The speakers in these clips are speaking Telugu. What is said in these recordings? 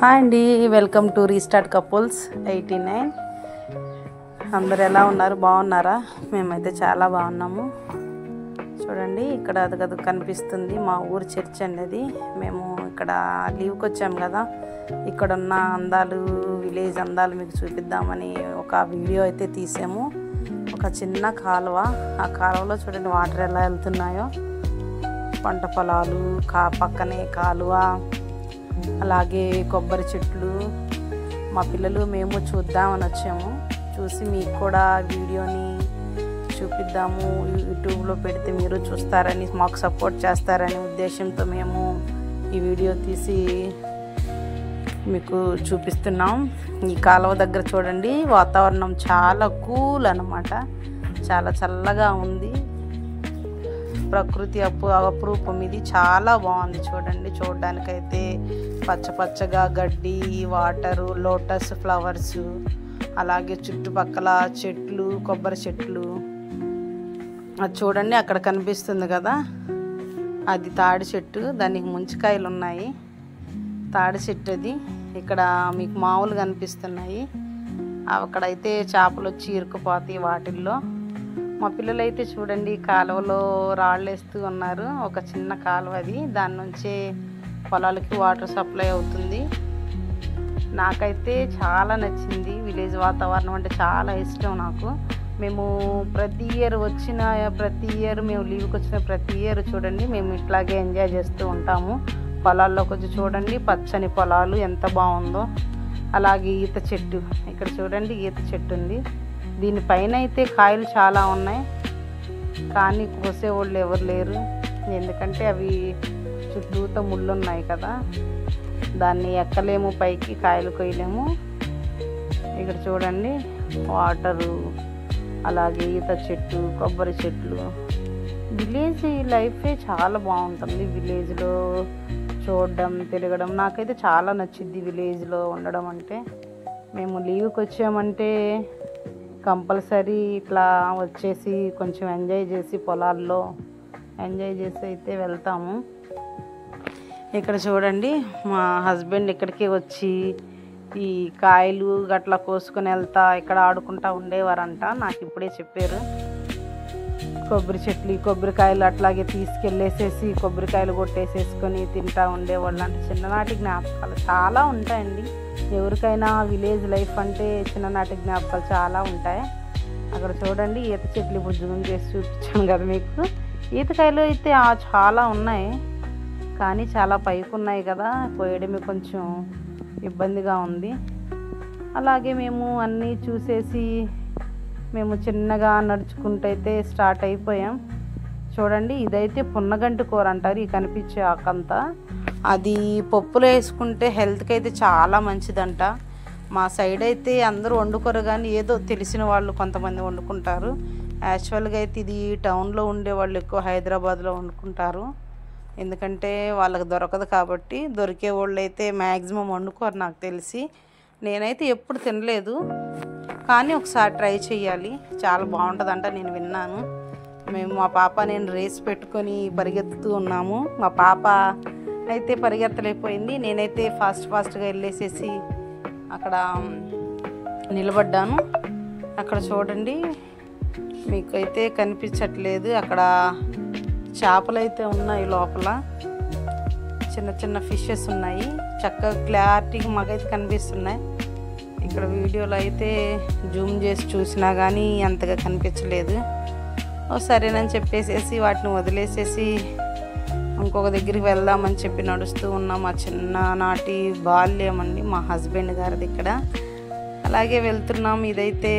హాయ్ అండి, వెల్కమ్ టు రీస్టార్ట్ కపుల్స్ 89. అందరు ఎలా ఉన్నారు? బాగున్నారా? మేమైతే చాలా బాగున్నాము. చూడండి, ఇక్కడ అది కనిపిస్తుంది మా ఊరు చర్చ్ అనేది. మేము ఇక్కడ లీవ్కి వచ్చాము కదా, ఇక్కడ ఉన్న అందాలు, విలేజ్ అందాలు మీకు చూపిద్దామని ఒక వీడియో అయితే తీసాము. ఒక చిన్న కాలువ, ఆ కాలువలో చూడండి వాటర్ ఎలా వెళ్తున్నాయో. పంట పొలాలు, పక్కనే కాలువ, అలాగే కొబ్బరి చెట్లు. మా పిల్లలు మేము చూద్దామని వచ్చాము. చూసి మీకు కూడా వీడియోని చూపిద్దాము, యూట్యూబ్లో పెడితే మీరు చూస్తారని, మాకు సపోర్ట్ చేస్తారనే ఉద్దేశంతో మేము ఈ వీడియో తీసి మీకు చూపిస్తున్నాం. ఈ కాలువ దగ్గర చూడండి, వాతావరణం చాలా కూల్ అన్నమాట. చాలా చల్లగా ఉంది. ప్రకృతి అపురూపం ఇది. చాలా బాగుంది చూడండి. చూడడానికైతే పచ్చ పచ్చగా గడ్డి, వాటరు, లోటస్ ఫ్లవర్స్, అలాగే చుట్టుపక్కల చెట్లు, కొబ్బరి చెట్లు. అది చూడండి, అక్కడ కనిపిస్తుంది కదా, అది తాడి చెట్టు. దానికి ముంచికాయలు ఉన్నాయి. తాడి చెట్టు అది. ఇక్కడ మీకు మామూలు కనిపిస్తున్నాయి. అక్కడైతే చేపలు వచ్చి ఇరుక్కుపోతాయి వాటిల్లో. మా పిల్లలు అయితే చూడండి కాలువలో రాళ్ళు వేస్తూ ఉన్నారు. ఒక చిన్న కాలువ అది, దాని నుంచే పొలాలకి వాటర్ సప్లై అవుతుంది. నాకైతే చాలా నచ్చింది. విలేజ్ వాతావరణం అంటే చాలా ఇష్టం నాకు. మేము ప్రతి ఇయర్ మేము లీవ్కి వచ్చిన ప్రతి ఇయర్ చూడండి మేము ఇట్లాగే ఎంజాయ్ చేస్తూ ఉంటాము. పొలాల్లోకి వచ్చి చూడండి, పచ్చని పొలాలు ఎంత బాగుందో. అలాగే ఈత చెట్టు, ఇక్కడ చూడండి ఈత చెట్టు ఉంది. దీనిపైన అయితే కాయలు చాలా ఉన్నాయి, కానీ కోసేవాళ్ళు ఎవరు లేరు. ఎందుకంటే అవి చుట్టూతో ముళ్ళు ఉన్నాయి కదా, దాన్ని ఎక్కలేము, పైకి కాయలు కొయ్యలేము. ఇక్కడ చూడండి వాటరు, అలాగే ఈత చెట్టు, కొబ్బరి చెట్లు. విలేజ్ లైఫే చాలా బాగుంటుంది. విలేజ్లో చూడడం, తిరగడం నాకైతే చాలా నచ్చింది. విలేజ్లో ఉండడం అంటే మేము లీవ్కి వచ్చామంటే కంపల్సరీ ఇట్లా వచ్చేసి కొంచెం ఎంజాయ్ చేసి పొలాల్లో ఎంజాయ్ చేసి అయితే వెళ్తాము. ఇక్కడ చూడండి మా హస్బెండ్ ఇక్కడికి వచ్చి ఈ కాయలు గట్లా కోసుకొని వెళ్తా ఇక్కడ ఆడుకుంటా ఉండేవారంట. నాకు ఇప్పుడే చెప్పారు. కొబ్బరి చెట్లు, కొబ్బరికాయలు అట్లాగే తీసుకెళ్ళేసేసి కొబ్బరికాయలు కొట్టేసేసుకొని తింటా ఉండేవాళ్ళు. అంటే చిన్ననాటి జ్ఞాపకాలు చాలా ఉంటాయండి. ఎవరికైనా విలేజ్ లైఫ్ అంటే చిన్ననాటి జ్ఞాపకాలు చాలా ఉంటాయి. అక్కడ చూడండి ఈత చెట్లు ఇప్పుడు జూమ్ చేసి చూపించాను కదా మీకు. ఈతకాయలు అయితే చాలా ఉన్నాయి, కానీ చాలా పైకి ఉన్నాయి కదా, కోయడమే కొంచెం ఇబ్బందిగా ఉంది. అలాగే మేము అన్నీ చూసేసి మేము చిన్నగా నడుచుకుంటూ అయితే స్టార్ట్ అయిపోయాం. చూడండి, ఇదైతే పున్నగంటి కూర అంటారు. ఈ కనిపించే ఆకంతా అది పప్పులో వేసుకుంటే హెల్త్కి అయితే చాలా మంచిదంట. మా సైడ్ అయితే అందరూ వండుకోరు, కానీ ఏదో తెలిసిన వాళ్ళు కొంతమంది వండుకుంటారు. యాక్చువల్గా అయితే ఇది టౌన్లో ఉండే వాళ్ళు ఎక్కువ హైదరాబాద్లో వండుకుంటారు. ఎందుకంటే వాళ్ళకి దొరకదు కాబట్టి. దొరికే వాళ్ళు అయితే మ్యాక్సిమం వండుకోరు నాకు తెలిసి. నేనైతే ఎప్పుడు తినలేదు, కానీ ఒకసారి ట్రై చేయాలి. చాలా బాగుంటుందంట నేను విన్నాను. మేము మా పాప నేను రేస్ పెట్టుకొని పరిగెత్తుతూ ఉన్నాము. మా పాప అయితే పరిగెత్తలేకపోయింది. నేనైతే ఫాస్ట్గా వెళ్ళేసేసి అక్కడ నిలబడ్డాను. అక్కడ చూడండి మీకైతే కనిపించట్లేదు, అక్కడ చేపలు అయితే ఉన్నాయి. లోపల చిన్న చిన్న ఫిషెస్ ఉన్నాయి. చక్కగా క్లారిటీగా మాకైతే కనిపిస్తున్నాయి. ఇక్కడ వీడియోలో అయితే జూమ్ చేసి చూసినా కానీ అంతగా కనిపించలేదు. సరేనని చెప్పేసేసి వాటిని వదిలేసేసి ఇంకొక దగ్గరికి వెళ్దామని చెప్పి నడుస్తూ ఉన్నాం. మా చిన్ననాటి బాల్యం అండి, మా హస్బెండ్ గారిది ఇక్కడ. అలాగే వెళ్తున్నాం. ఇదైతే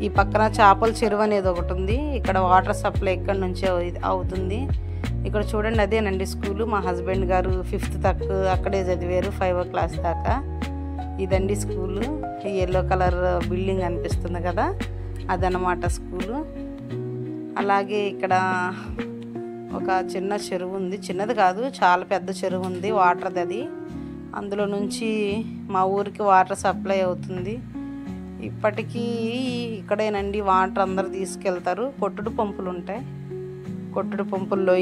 ఈ పక్కన చేపల చెరువు అనేది ఒకటి ఉంది. ఇక్కడ వాటర్ సప్లై ఇక్కడి నుంచి అవుతుంది. ఇక్కడ చూడండి అదేనండి స్కూలు. మా హస్బెండ్ గారు 5th దాకా అక్కడే చదివారు, 5వ క్లాస్ దాకా. ఇదండి స్కూలు. ఎల్లో కలర్ బిల్డింగ్ అనిపిస్తుంది కదా, అదనమాట స్కూలు. అలాగే ఇక్కడ ఒక చిన్న చెరువు ఉంది. చిన్నది కాదు, చాలా పెద్ద చెరువు ఉంది, వాటర్ది అది. అందులో నుంచి మా ఊరికి వాటర్ సప్లై అవుతుంది. ఇప్పటికీ ఇక్కడేనండి వాటర్ అందరు తీసుకెళ్తారు. కొట్టుడు పంపులు ఉంటాయి, కొట్టుడు పంపుల్లో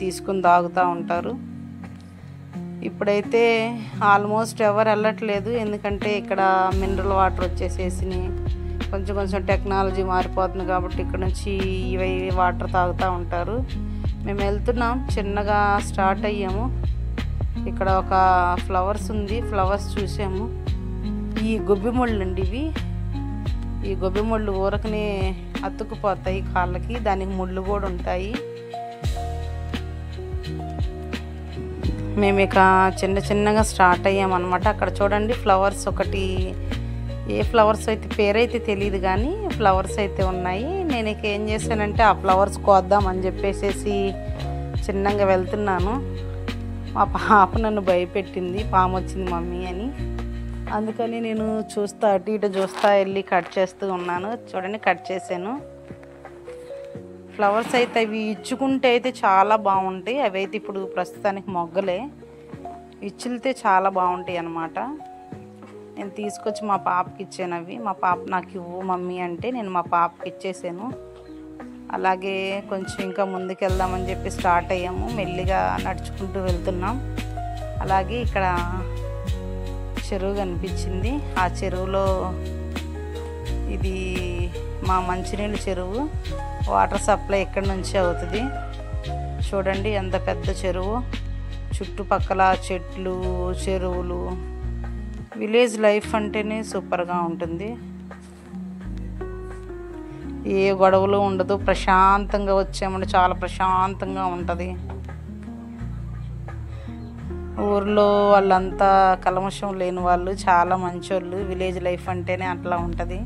తీసుకుని తాగుతూ ఉంటారు. ఇప్పుడైతే ఆల్మోస్ట్ ఎవరు వెళ్ళట్లేదు, ఎందుకంటే ఇక్కడ మినరల్ వాటర్ వచ్చేసేసి కొంచెం కొంచెం టెక్నాలజీ మారిపోతుంది కాబట్టి ఇక్కడ నుంచి ఇవి వాటర్ తాగుతూ ఉంటారు. మేము వెళ్తున్నాం, చిన్నగా స్టార్ట్ అయ్యాము. ఇక్కడ ఒక ఫ్లవర్స్ ఉంది, ఫ్లవర్స్ చూసాము. ఈ గొబ్బి ముళ్ళు అండి ఇవి. ఈ గొబ్బి ముళ్ళు ఊరకనే అతుక్కుపోతాయి కాళ్ళకి, దానికి ముళ్ళు కూడా ఉంటాయి. మేము ఇక చిన్న చిన్నగా స్టార్ట్ అయ్యామన్నమాట. అక్కడ చూడండి ఫ్లవర్స్, ఒకటి ఏ ఫ్లవర్స్ అయితే పేరైతే తెలియదు కానీ ఫ్లవర్స్ అయితే ఉన్నాయి. నేను ఇక ఏం చేశానంటే ఆ ఫ్లవర్స్ కోద్దామని చెప్పేసి చిన్నగా వెళ్తున్నాను. మా పాప నన్ను భయపెట్టింది, పాము వచ్చింది మమ్మీ అని. అందుకని నేను చూస్తా అటు ఇటు చూస్తా వెళ్ళి కట్ చేస్తూ ఉన్నాను. చూడండి కట్ చేశాను. ఫ్లవర్స్ అయితే అవి ఇచ్చుకుంటే అయితే చాలా బాగుంటాయి. అవి అయితే ఇప్పుడు ప్రస్తుతానికి మొగ్గలే, ఇచ్చులితే చాలా బాగుంటాయి అన్నమాట. నేను తీసుకొచ్చి మా పాపకి ఇచ్చాను అవి. మా పాప నాకు ఇవ్వు మమ్మీ అంటే నేను మా పాపకి ఇచ్చేసాను. అలాగే కొంచెం ఇంకా ముందుకు వెళ్దామని చెప్పి స్టార్ట్ అయ్యాము. మెల్లిగా నడుచుకుంటూ వెళ్తున్నాం. అలాగే ఇక్కడ చెరువు కనిపించింది. ఆ చెరువులో ఇది మా మంచినీళ్ళ చెరువు, వాటర్ సప్లై ఇక్కడ నుంచి అవుతుంది. చూడండి ఎంత పెద్ద చెరువు, చుట్టుపక్కల చెట్లు, చెరువులు. విలేజ్ లైఫ్ అంటేనే సూపర్గా ఉంటుంది. ఏ గొడవలు ఉండదు, ప్రశాంతంగా వచ్చామంటే చాలా ప్రశాంతంగా ఉంటుంది. ఊర్లో వాళ్ళంతా కల్మషం లేని వాళ్ళు, చాలా మంచోళ్ళు. విలేజ్ లైఫ్ అంటేనే అట్లా ఉంటుంది.